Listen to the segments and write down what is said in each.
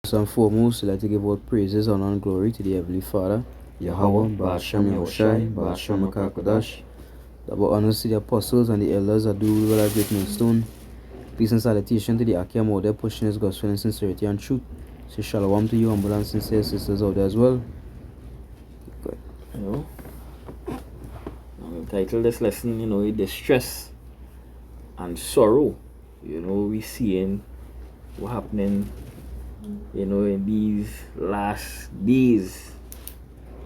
First and foremost, I'd like to give all praises, honor, and glory to the Heavenly Father, Yahweh, Ba'ashem Yahushai, Ba'ashem HaKadosh. Double honors to the apostles and the elders that do what I great millstone. Peace and salutation to the Akim out there pushing his gospel in sincerity and truth. Say shalom to you, humble and sincere sisters out there as well. Good. I'm title this lesson, distress and sorrow. We seeing what happening, in these last days,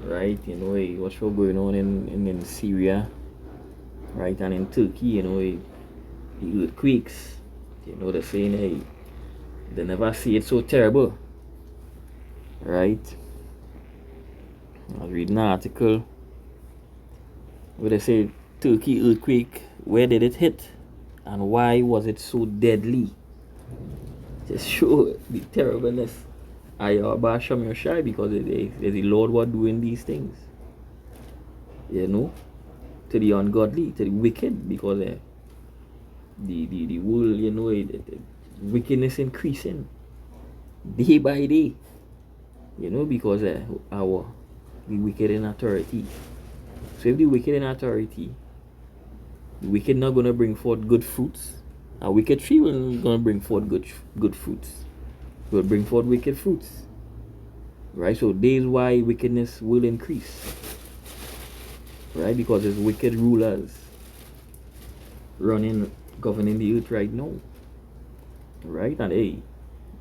right? What's going on in Syria, right? And in Turkey, the earthquakes, they're saying, hey, they never see it so terrible, right? I was reading an article where they say Turkey earthquake, where did it hit and why was it so deadly? Just show the terribleness. Ba'ashem Yahushai, because the Lord was doing these things, to the ungodly, to the wicked, because the world, the wickedness increasing day by day, because the wicked in authority. So if the wicked in authority, the wicked not gonna bring forth good fruits. A wicked tree will gonna bring forth good fruits. It will bring forth wicked fruits. Right? So this is why wickedness will increase. Right? Because there's wicked rulers governing the earth right now. Right? And hey,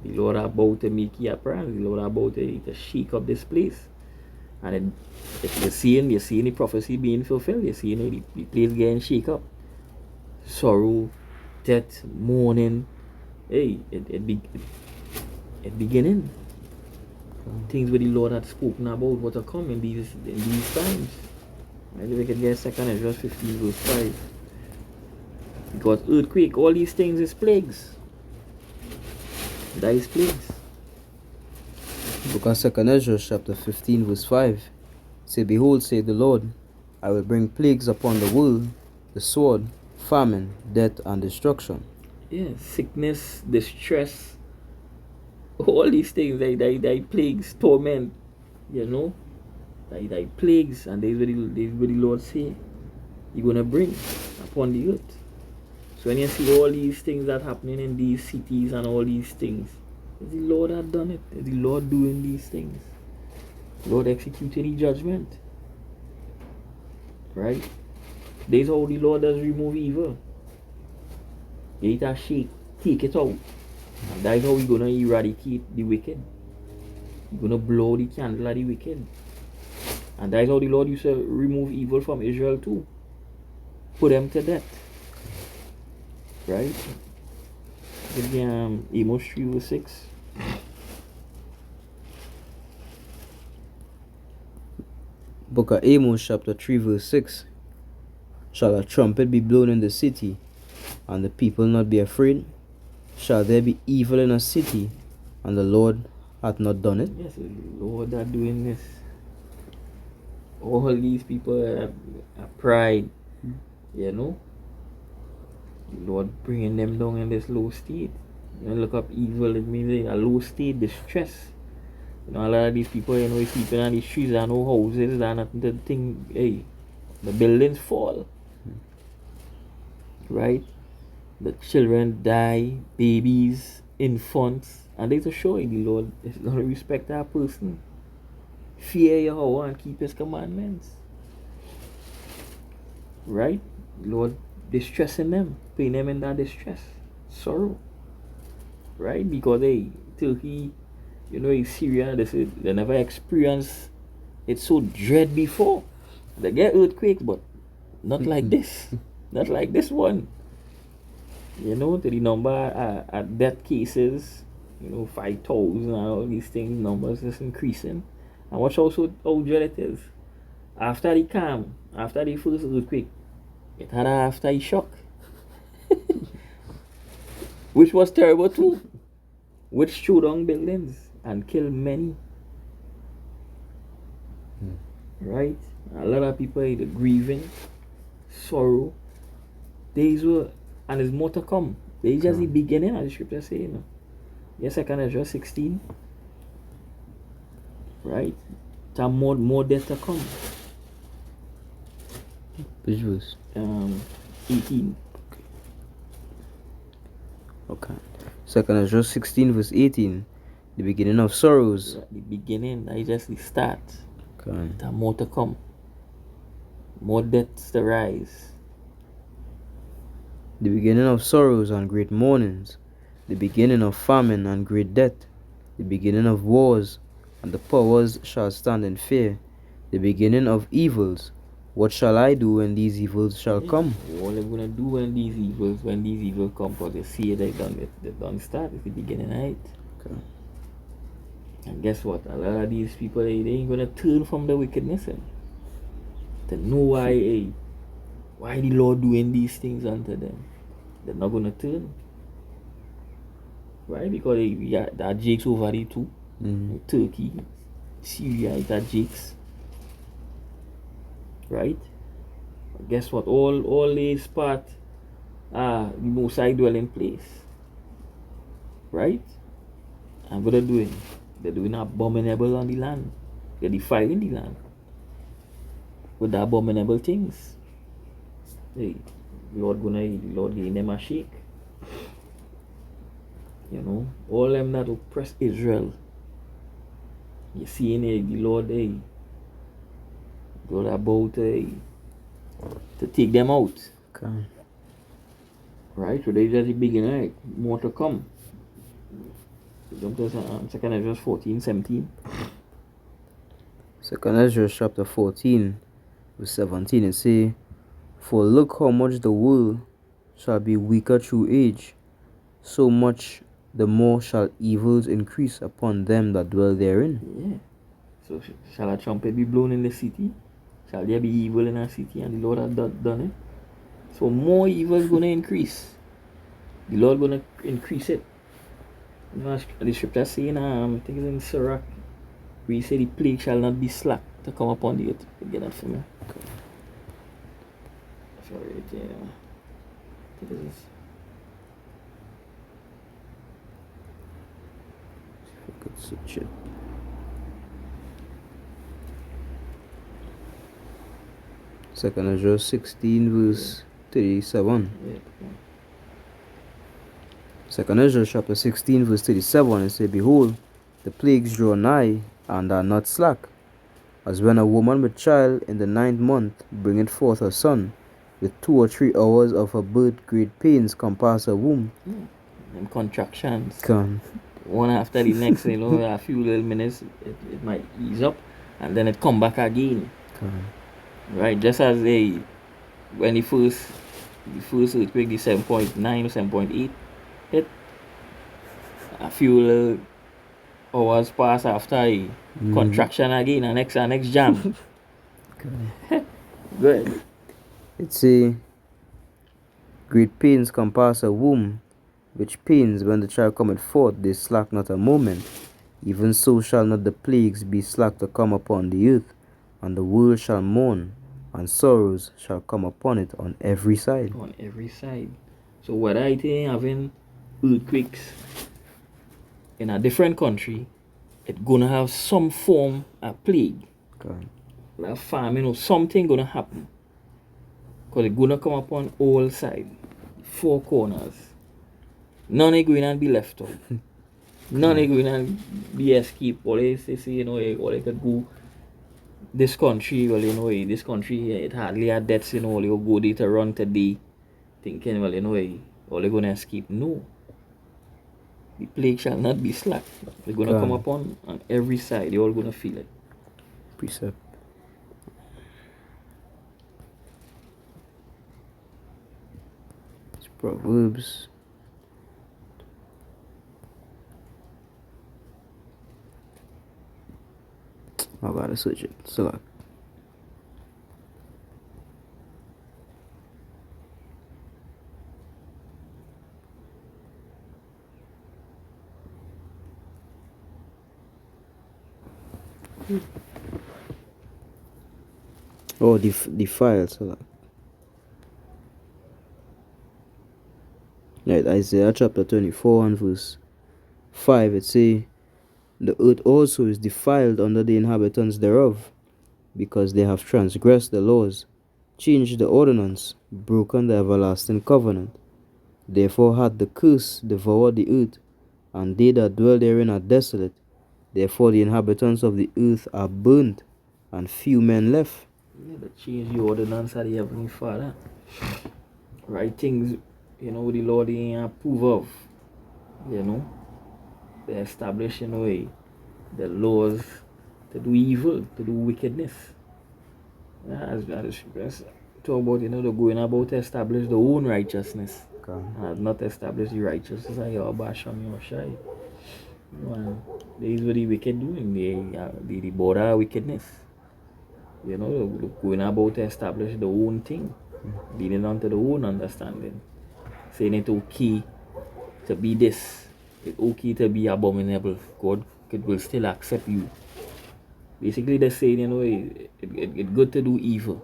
the Lord about to make you a plan. The Lord about to shake up this place. And you're seeing the prophecy being fulfilled. You're seeing the place getting shake up. Sorrow, death, mourning. Hey, it beginning. Things where the Lord had spoken about what are coming in these times. Right? We can get 2 Ezra 15 verse 5. Because earthquake, all these things is plagues. That is plagues. Book of 2 Ezra chapter 15 verse 5. Say, behold, saith the Lord, I will bring plagues upon the world, the sword, famine, death, and destruction. Yeah, sickness, distress, all these things, they plagues, torment, they plagues, and they what the Lord say He's gonna bring upon the earth. So when you see all these things that happening in these cities and all these things, the Lord had done it. The Lord doing these things. The Lord executed the judgment. Right? That's how the Lord does remove evil. It a shake, take it out. And that's how we're gonna eradicate the wicked. We're gonna blow the candle at the wicked. And that's how the Lord used to remove evil from Israel too. Put them to death. Right? Amos 3 verse 6. Book of Amos chapter 3 verse 6. Shall a trumpet be blown in the city, and the people not be afraid? Shall there be evil in a city, and the Lord hath not done it? Yes, the Lord are doing this. All these people are pride, The Lord bringing them down in this low state. Look up evil, it means a low state, distress. A lot of these people, sleeping on these streets, there are no houses, there are nothing to think, hey, the buildings fall. Right? The children die, babies, infants, and they to show you the Lord is going to respect that person. Fear Yahweh and keep His commandments. Right? The Lord distressing them, putting them in that distress, sorrow. Right? Because Turkey, Syria, they never experienced it so dread before. They get earthquakes, but not like this. Not like this one. To the number at death cases, 5,000 and all these things, numbers is increasing. And watch also how dread it is. After the calm, after the first earthquake, it had an after shock. Which was terrible too. Which threw down buildings and killed many. Right? A lot of people are grieving, sorrow. Days were, and there's more to come. They just the beginning, as the scripture say, Yes, 2 Ezra 16. right? There more death to come. Which verse? 18. Okay. Second Ezra 16 verse 18. The beginning of sorrows. The beginning, that is just the start. Okay. There more to come. More deaths to rise. The beginning of sorrows and great mournings. The beginning of famine and great death. The beginning of wars, and the powers shall stand in fear. The beginning of evils. What shall I do when these evils shall come? What are gonna do when these evils come? Because they see they done start. It's the beginning, right? Okay. And guess what? A lot of these people they ain't gonna turn from the wickedness. They know why the Lord doing these things unto them. They're not gonna turn. Right? Because there are jakes over there too. Mm-hmm. Turkey, Syria, it are jakes. Right? But guess what? All these part are the most high dwelling place. Right? And what they're doing? They're doing abominable on the land. They're defiling the land with the abominable things. Hey, Lord giving them a shake. You know, all them that oppress Israel. You see in the Lord, God about to take them out. Okay. Right? So they just the beginning, right? More to come. Jump to 2 Ezra 14, 17. Second Ezra chapter 14 verse 17 and say, for look how much the world shall be weaker through age, so much the more shall evils increase upon them that dwell therein. Yeah. So shall a trumpet be blown in the city? Shall there be evil in our city? And the Lord has done it. So more evil is going to increase. The Lord going to increase it. You know, the scripture saying, I think it's in Sirach, where he said the plague shall not be slack to come upon the earth. You get that for me? Sorry, yeah. I think it is. Good search it. Second Ezra 16 verse 37. Yeah. Second Ezra chapter 16 verse 37 it say, behold, the plagues draw nigh and are not slack, as when a woman with child in the 9th month bringeth forth her son, with 2 or 3 hours of her birth great pains compass her womb. And contractions. Can. One after the next, you know, a few little minutes, it might ease up, and then it come back again. Can. Right, just as when the first earthquake, the 7.9 or 7.8 hit, a few little hours pass after a contraction again, and next jam. Good. It say, great pains compass her womb, which pains when the child cometh forth, they slack not a moment. Even so shall not the plagues be slack to come upon the earth, and the world shall mourn, and sorrows shall come upon it on every side. On every side. So whether I think having earthquakes in a different country, it's gonna have some form of plague. Okay. Like famine or something gonna happen. Because it's gonna come upon all sides. 4 corners. None are going to be left out. None are going to be escaped. All they say, you know, all they could go this country, well, you know, this country, it hardly had deaths, you know, they will go there to run today, thinking, well, you know, all they're going to escape. No. The plague shall not be slack. They're going to come upon on every side. They're all going to feel it. Precept. It's Proverbs. I gotta search it. Select. Oh, the file select. Right, Isaiah chapter 24 and verse 5 it say, The earth also is defiled under the inhabitants thereof, because they have transgressed the laws, changed the ordinance, broken the everlasting covenant. Therefore hath the curse devoured the earth, and they that dwell therein are desolate. Therefore the inhabitants of the earth are burnt, and few men left. Yeah, they change the ordinance of the Heavenly Father. Right things, the Lord ain't approve of. They establish, the laws to do evil, to do wickedness. As talk about, the going about to establish their own righteousness. And not establish the righteousness of Yahweh Hashem Yahushai. These were the wicked doing, the border of wickedness. Going about to establish the own thing, leading on to the own understanding. Saying it's okay to be this, it's okay to be abominable. God will still accept you. Basically, they're saying, it's good to do evil.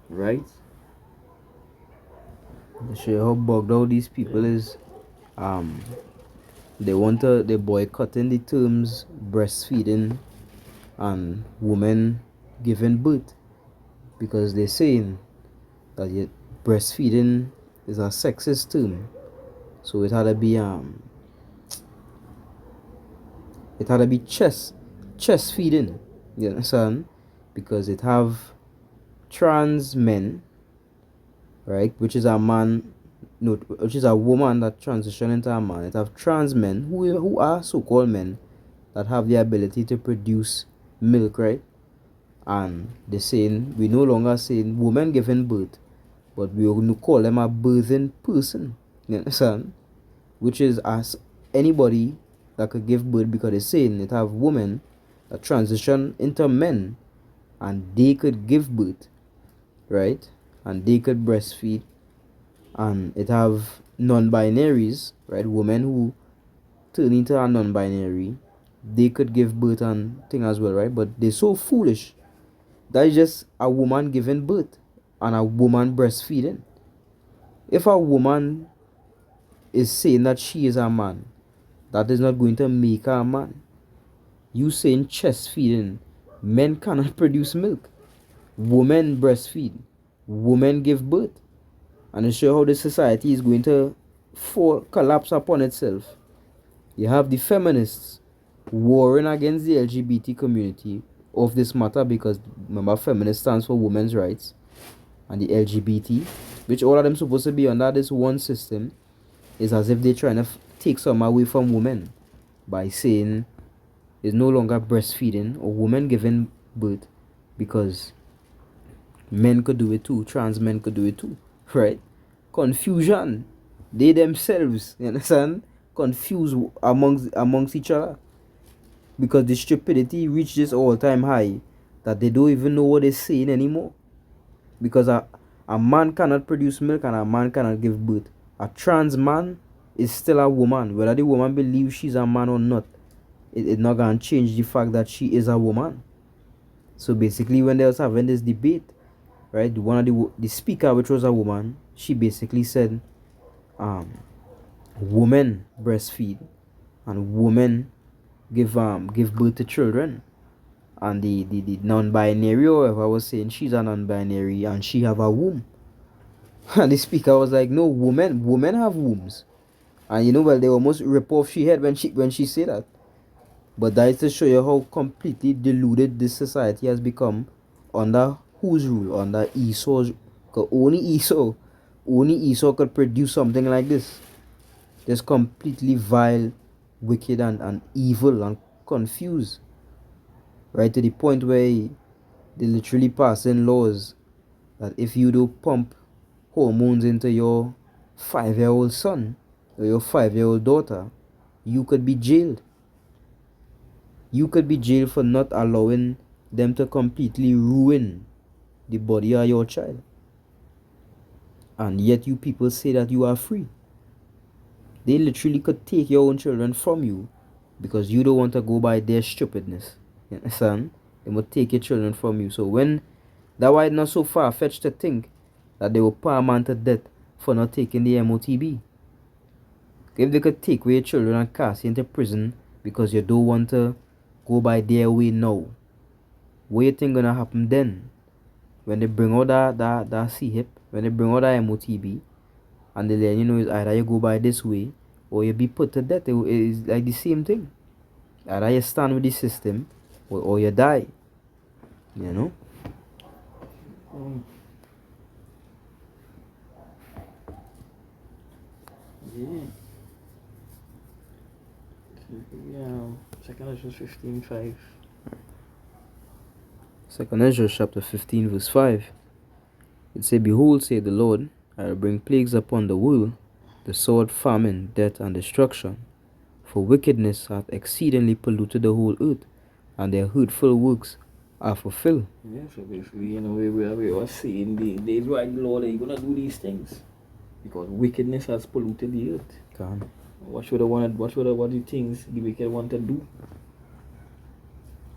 Right? To show you how bugged out these people is, they're boycotting the terms breastfeeding and women giving birth, because they're saying that breastfeeding is a sexist term. So it had to be chest feeding, you understand? Because it have trans men, right, which is a man, no, which is a woman that transition into a man. It have trans men who are so-called men that have the ability to produce milk, right? And they're saying, we no longer saying woman giving birth, but we will call them a birthing person, you understand? Which is as anybody that could give birth, because they're saying it have women that transition into men and they could give birth, right? And they could breastfeed. And it have non-binaries, right? Women who turn into a non-binary, they could give birth and thing as well, right? But they're so foolish. That is just a woman giving birth and a woman breastfeeding. If a woman is saying that she is a man, that is not going to make her a man. You saying chest feeding, men cannot produce milk. Women breastfeed. Women give birth. And to show how the society is going to collapse upon itself. You have the feminists warring against the LGBT community of this matter, because remember, feminist stands for women's rights, and the LGBT, which all of them supposed to be under this one system, is as if they're trying to take some away from women by saying it's no longer breastfeeding or women giving birth, because men could do it too, trans men could do it too, right? Confusion. They themselves, you understand, confused amongst each other, because the stupidity reached this all-time high that they don't even know what they're saying anymore. Because a man cannot produce milk and a man cannot give birth. A trans man is still a woman. Whether the woman believes she's a man or not, it's not going to change the fact that she is a woman. So basically, when they was having this debate, right, one of the speaker, which was a woman, she basically said, women breastfeed and women give birth to children. And the non-binary, or whatever, was saying she's a non-binary and she have a womb. And the speaker was like, no, women have wombs. And they almost rip off she head when she said that. But that is to show you how completely deluded this society has become under whose rule? Under Esau's. Because only Esau could produce something like this. Just completely vile, wicked and evil and confused. Right, to the point where they literally passing laws that if you do pump hormones into your 5-year-old son or your 5-year-old daughter, you could be jailed. You could be jailed for not allowing them to completely ruin the body of your child. And yet you people say that you are free. They literally could take your own children from you because you don't want to go by their stupidness. You understand? They will take your children from you. So that's why it's not so far-fetched to think that they will put a man to death for not taking the MOTB. If they could take away your children and cast you into prison because you don't want to go by their way now. What you think gonna happen then? When they bring out that CHIP, when they bring out that MOTB, and they let you know is either you go by this way or you be put to death. It is like the same thing. Either you stand with the system or you die. You know? Yeah. Yeah. Second Ezra 15:5. Second Ezra chapter 15 verse 5. It say, Behold, say the Lord, I will bring plagues upon the world, the sword, famine, death, and destruction. For wickedness hath exceedingly polluted the whole earth, and their hurtful works are fulfilled. Yeah, so basically, you know, we are seeing the days why the Lord ain't gonna do these things. Because wickedness has polluted the earth. Come. What do the things the wicked want to do?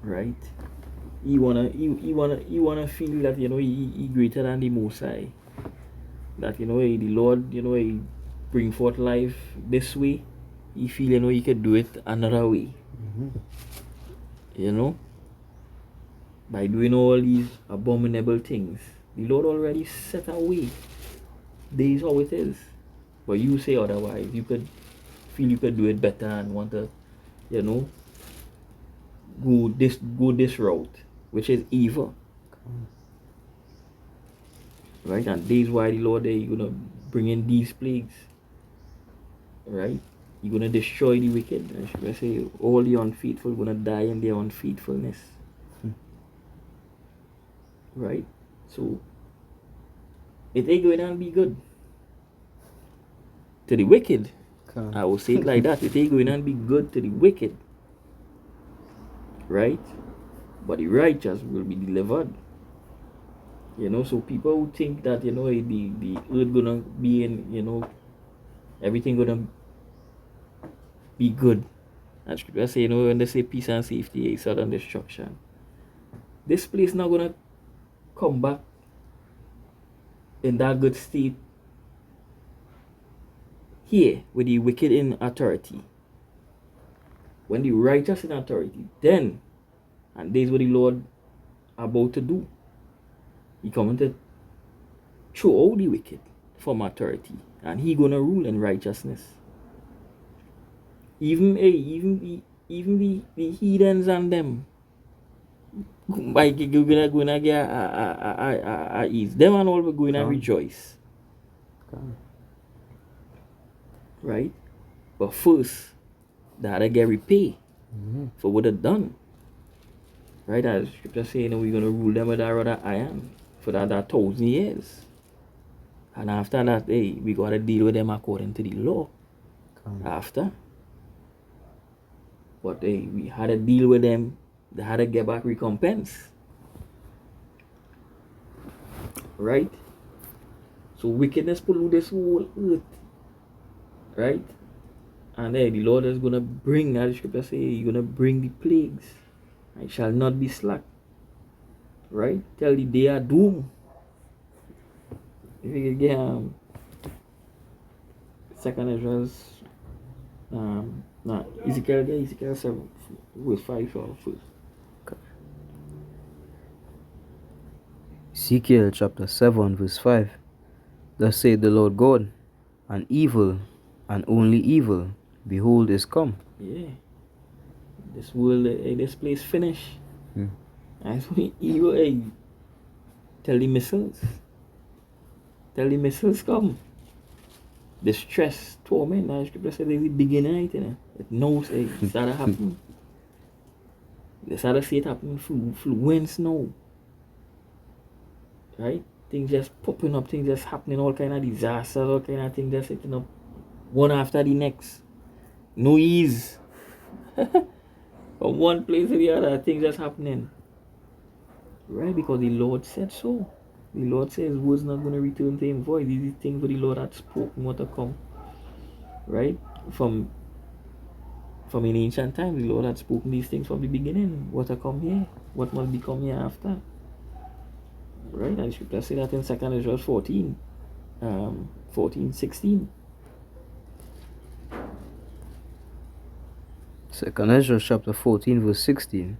Right? He wanna feel that, you know, he greater than the Most High. That, you know, the Lord, you know, he bring forth life this way. He feel, you know, he could do it another way. You know? By doing all these abominable things. The Lord already set a way. This is how it is. But you say otherwise. You could feel you could do it better and want to, you know, go this route, which is evil. Right? And this is why the Lord is gonna bring in these plagues. Right? You're gonna destroy the wicked. I should say all the unfaithful are gonna die in their unfaithfulness. Right? So it ain't going to be good. To the wicked. I will say it like that. It ain't going to be good to the wicked. Right? But the righteous will be delivered. You know, so people who think that, you know, the earth gonna be in, you know, everything gonna be good. And scripture say, you know, when they say peace and safety, it's sudden destruction. This place not gonna come back in that good state here with the wicked in authority. When the righteous in authority, then, and this is what the Lord about to do. He coming to throw out the wicked from authority, and he gonna rule in righteousness. Even the heathens and them, by gonna get a ease. Them and all we're going to rejoice. Right? But first, they had to get repay for what they done. Right? As scripture saying, you know, we're gonna rule them with our rod of iron for that 1,000 years. And after that, hey, we gotta deal with them according to the law. After. But hey, we had to deal with them. They had to get back recompense. Right? So wickedness pollute this whole earth. Right? And hey, the Lord is gonna bring, as the scripture say, He's gonna bring the plagues. I shall not be slack. Right? Till the day of doom. If you get Second Ezra's Ezekiel 7 verse 5 or first. Ezekiel chapter 7 verse 5. Thus saith the Lord God, an evil and only evil, behold, is come. Yeah. This world, this place finish. That's when evil, tell the missiles. Tell the missiles come. The stress, torment, that scripture said is the beginning, you know. It knows it started happening. They started to see it happening through wind, snow. Right? Things just popping up, things just happening, all kind of disasters, all kind of things just setting up one after the next. No ease. From one place to the other, things just happening. Right? Because the Lord said so. The Lord says his word's not going to return to him void. These are things that the Lord had spoken what to come. Right? From in ancient times, the Lord had spoken these things from the beginning. What to come here? What must become here after? Right? And scripture say that in 2 Ezra 14, 16. Second Ezra chapter 14 verse 16.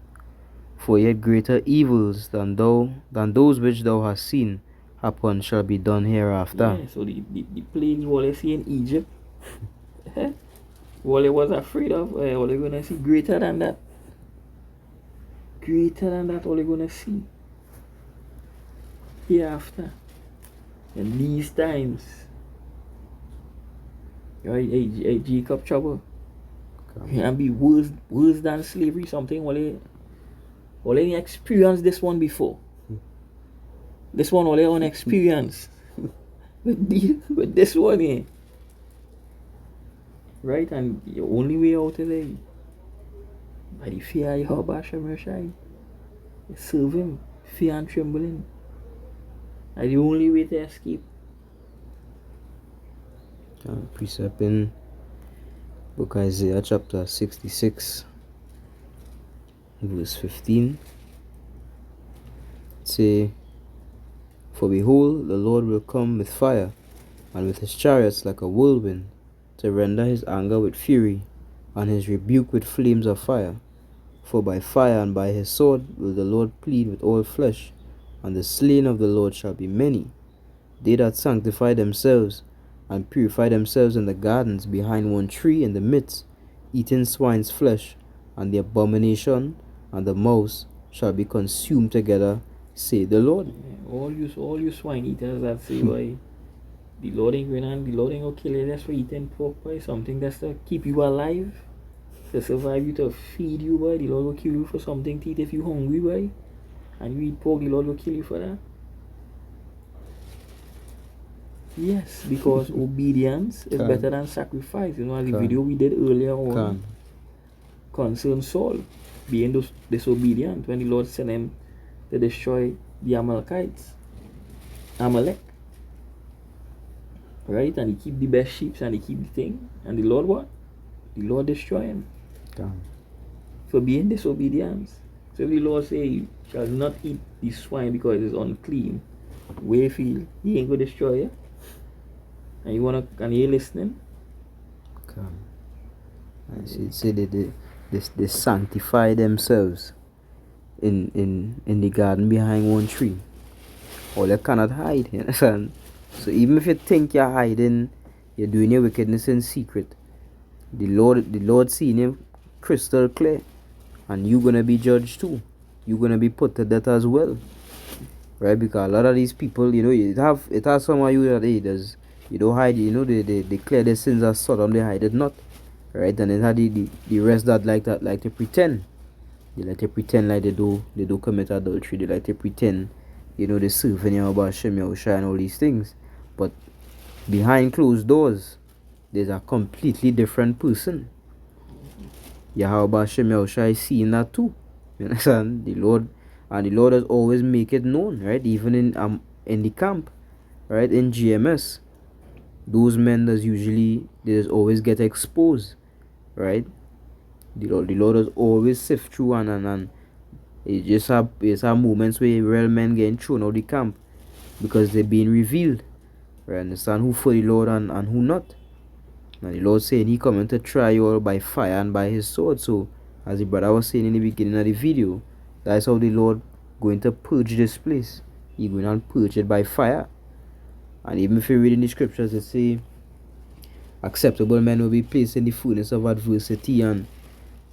For yet greater evils than those which thou hast seen happen shall be done hereafter. Yeah, so the plagues what they see in Egypt, what they was afraid of, what they're gonna see greater than that. Greater than that, all they're gonna see hereafter. And these times, right? Hey, Jacob trouble. And be worse than slavery, something what they experienced this one before. This one what they unexperienced. with this one here. Right? And the only way out of there, by the fear of Yahweh Hashem Rashai, serve him, fear and trembling. And the only way to escape. Precept in book Isaiah chapter 66 verse 15. Say, for behold, the Lord will come with fire, and with his chariots like a whirlwind, to render his anger with fury, and his rebuke with flames of fire. For by fire and by his sword will the Lord plead with all flesh, and the slain of the Lord shall be many. They that sanctify themselves and purify themselves in the gardens behind one tree in the midst, eating swine's flesh, and the abomination and the mouse shall be consumed together, say the Lord. All you swine eaters that say why the Lord ain't gonna kill you just for eating pork by something that's to keep you alive, to survive you, to feed you, boy. The Lord will kill you for something to eat if you hungry, boy. And you eat pork, the Lord will kill you for that. Yes, because obedience is better than sacrifice. You know, as the video we did earlier on concern Saul being disobedient when the Lord sent him to destroy the Amalekites. Amalek. Right? And he keep the best sheep and he keep the thing. And the Lord what? The Lord destroy him. For being disobedient. So if the Lord say you shall not eat the swine because it is unclean, where you feel he ain't gonna destroy you? And you listening? I should say that they sanctify themselves in the garden behind one tree. Or they cannot hide, you understand? So even if you think you're hiding, you're doing your wickedness in secret. The Lord seeing him crystal clear. And you're gonna be judged too. You're gonna be put to death as well. Right? Because a lot of these people, you know, it has some of you that you don't hide, you know, they declare their sins as Sodom, they hide it not. Right? And then had the rest that like to pretend. They like to pretend like they do commit adultery, they like to pretend, you know, they serve in Yahweh Hashem Yahushua and all these things. But behind closed doors, there's a completely different person. Yahweh Hashem Yahushua is seeing that too. You understand? The Lord has always make it known, right? Even in the camp, right? In GMS, those men they always get exposed, right? The Lord has always sift through and it just have moments where real men getting thrown out of the camp because they're being revealed. Right? Understand who for the Lord and who not. And the Lord saying he coming to try you all by fire and by his sword. So as the brother was saying in the beginning of the video, that's how the Lord going to purge this place. He going to purge it by fire. And even if you read in the scriptures, it say acceptable men will be placed in the furnace of adversity and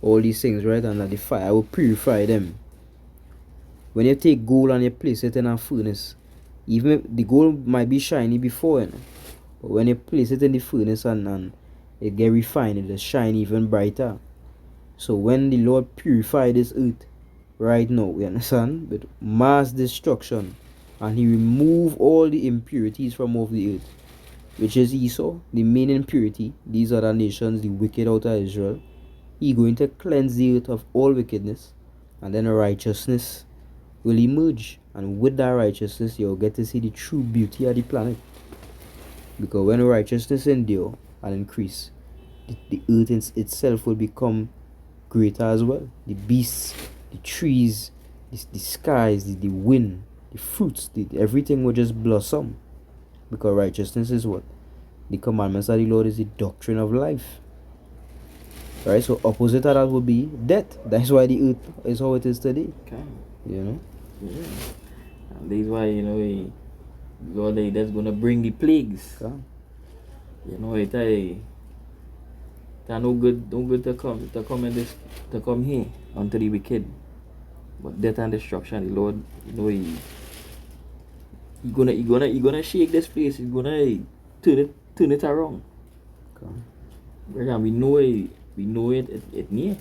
all these things, right? And that the fire will purify them. When you take gold and you place it in a furnace, even if the gold might be shiny before, you know, but when you place it in the furnace and it get refined, it will shine even brighter. So when the Lord purify this earth right now, you understand, with mass destruction, and he remove all the impurities from off the earth, which is Esau, the main impurity, these other nations, the wicked out of Israel, he going to cleanse the earth of all wickedness, and then righteousness will emerge. And with that righteousness, you'll get to see the true beauty of the planet. Because when righteousness endure and increase, the earth itself will become greater as well. The beasts, the trees, the skies, the wind, the fruits, everything will just blossom. Because righteousness is what? The commandments of the Lord is the doctrine of life. Right? So opposite of that would be death. That's why the earth is how it is today. Okay. You know? Yeah. And this is why, Lord, that's gonna bring the plagues. Okay. It's no good to come in this, to come here unto the wicked. But death and destruction, the Lord, he gonna shake this place. He's gonna turn it around. Okay. And we know it near.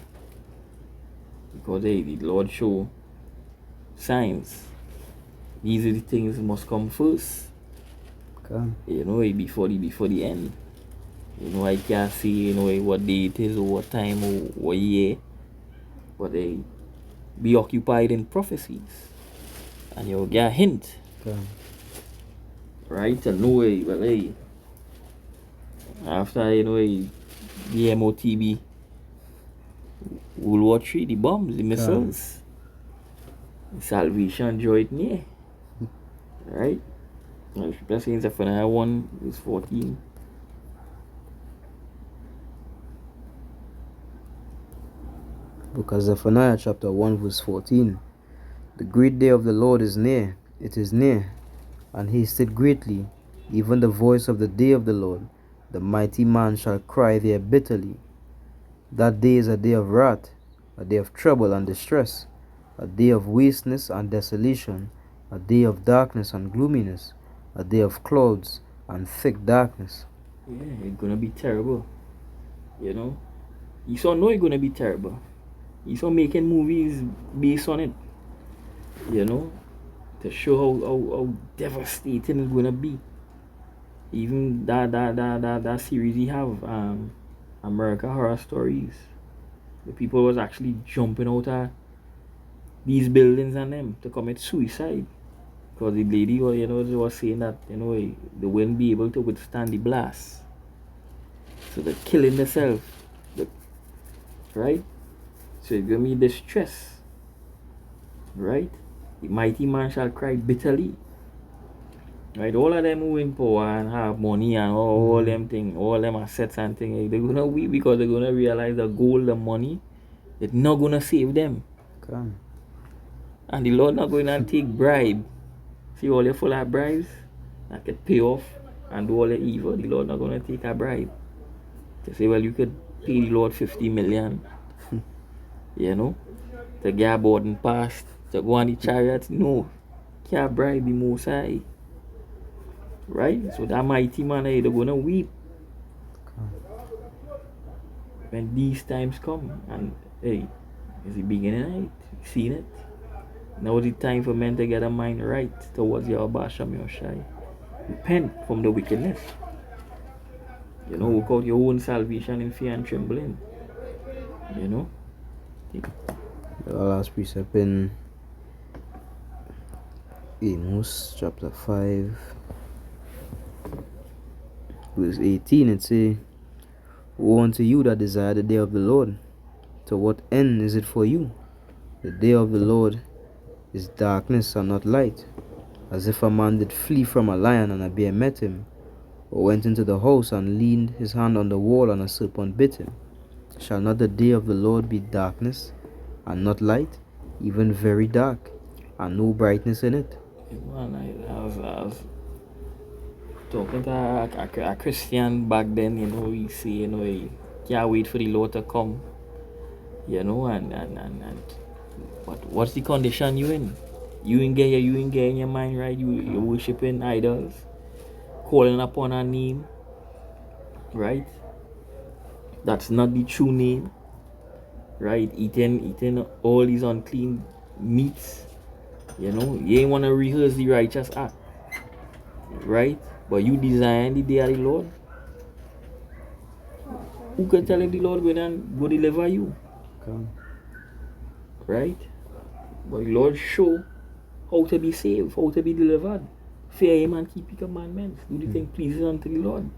Because the Lord show signs. These are the things must come first. Okay. Before the end. I can't see, what day it is or what time or what year. But they be occupied in prophecies. And you'll get a hint. Okay. Right? To know after the MOTB, World War III, the bombs, the missiles, salvation draw it near. Right? That's in Zephaniah 1 is 14. Book of Zephaniah chapter 1 verse 14. The great day of the Lord is near, it is near, and hasted greatly, even the voice of the day of the Lord. The mighty man shall cry there bitterly. That day is a day of wrath, a day of trouble and distress, a day of wasteness and desolation, a day of darkness and gloominess, a day of clouds and thick darkness. Yeah, it's gonna be terrible. You saw know it's gonna be terrible. You saw making movies based on it. To show how devastating it's gonna be. Even that series he have, America Horror Stories. The people was actually jumping out of these buildings and them to commit suicide. Because the lady was saying that, they wouldn't be able to withstand the blast. So they're killing themselves. Right? So it's gonna be distress. Right? The mighty man shall cry bitterly. Right? All of them who in power and have money and all them things, all them assets and things, they're gonna weep because they're gonna realize the gold, the money, it's not gonna save them. Okay. And the Lord not going to take bribe. See all your full of bribes that could pay off and do all the evil. The Lord not going to take a bribe. To say, well, you could pay the Lord 50 million, to get a boarding pass, to go on the chariots. No, can't bribe the Most High. Right? So that mighty man, they're going to weep when these times come. And hey, it's the beginning of it. You seen it? Now is the time for men to get a mind right towards Yahweh Shem Yoshai. Repent from the wickedness. Work out your own salvation in fear and trembling. The last precept in Amos chapter 5 verse 18, it say, Woe unto you that desire the day of the Lord. To what end is it for you? The day of the Lord is darkness and not light, as if a man did flee from a lion and a bear met him, or went into the house and leaned his hand on the wall and a serpent bit him. Shall not the day of the Lord be darkness and not light, even very dark, and no brightness in it? I was talking to a Christian back then, he say, he can't wait for the Lord to come, and but what's the condition you in? You ain't getting your mind right. You're worshiping idols, calling upon a name, right? That's not the true name, right? Eating all these unclean meats, you ain't want to rehearse the righteous act, right? But you design the day of the Lord. Who can tell if the Lord go deliver you? Okay. Right? But the Lord show how to be saved, how to be delivered. Fear him and keep his commandments. Do the thing pleasing unto the Lord,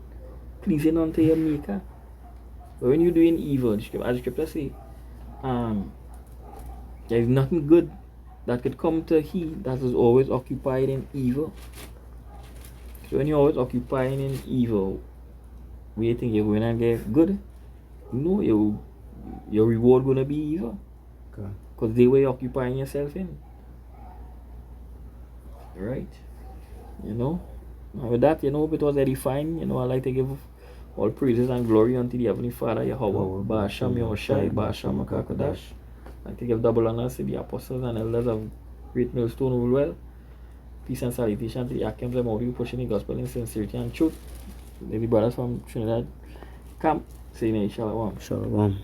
pleasing unto your maker. But when you're doing evil, as the scripture say, there is nothing good that could come to he that is always occupied in evil. So when you're always occupying in evil, where you think you're going to get good? No, you're your reward gonna be either. Okay. Because they were occupying yourself in. Right? You know? And with that, it was edifying. I like to give all praises and glory unto the Heavenly Father, Yahweh, Ba'asham Yahushai, Ba'asham Makakadash. I like to give double honors to the apostles and elders of Great Millstone Woolwell. Peace and salutation to the Akims and Maori pushing the gospel in sincerity and truth. The brothers from Trinidad camp saying Shalom. Shalom.